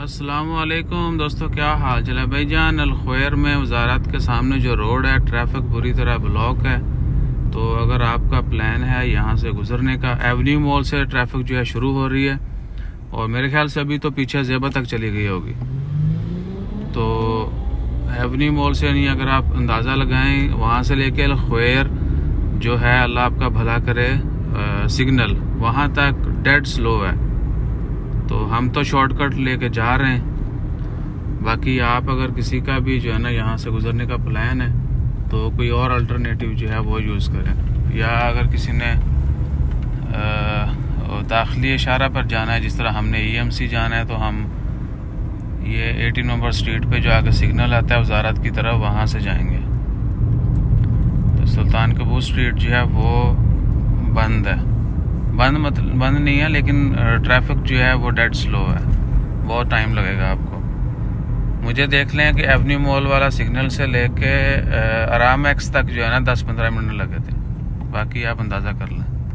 अस्सलामुअलैकुम दोस्तों, क्या हाल चल है भाईजान। अलखैर में वजारत के सामने जो रोड है, ट्रैफिक बुरी तरह ब्लॉक है। तो अगर आपका प्लान है यहाँ से गुजरने का, एवेन्यू मॉल से ट्रैफिक जो है शुरू हो रही है और मेरे ख्याल से अभी तो पीछे ज़ेबा तक चली गई होगी। तो एवेन्यू मॉल से नहीं, अगर आप अंदाज़ा लगाएं, वहाँ से लेके अलखैर जो है, अल्लाह आपका भला करे, सिग्नल वहाँ तक डेड स्लो है। तो हम तो शॉर्टकट लेके जा रहे हैं। बाकी आप अगर किसी का भी जो है ना यहाँ से गुजरने का प्लान है तो कोई और अल्टरनेटिव जो है वो यूज़ करें। या अगर किसी ने दाखिली इशारा पर जाना है, जिस तरह हमने EMC जाना है, तो हम ये 18 नंबर स्ट्रीट पे जो आगे सिग्नल आता है वजारत की तरफ, वहाँ से जाएंगे। तो सुल्तान कबूर स्ट्रीट जो है वो बंद है। बंद नहीं है, लेकिन ट्रैफिक जो है वो डेड स्लो है। बहुत टाइम लगेगा आपको। मुझे देख लें कि एवेन्यू मॉल वाला सिग्नल से लेके आराम एक्स तक जो है ना 10-15 मिनट लगे थे। बाकी आप अंदाज़ा कर लें।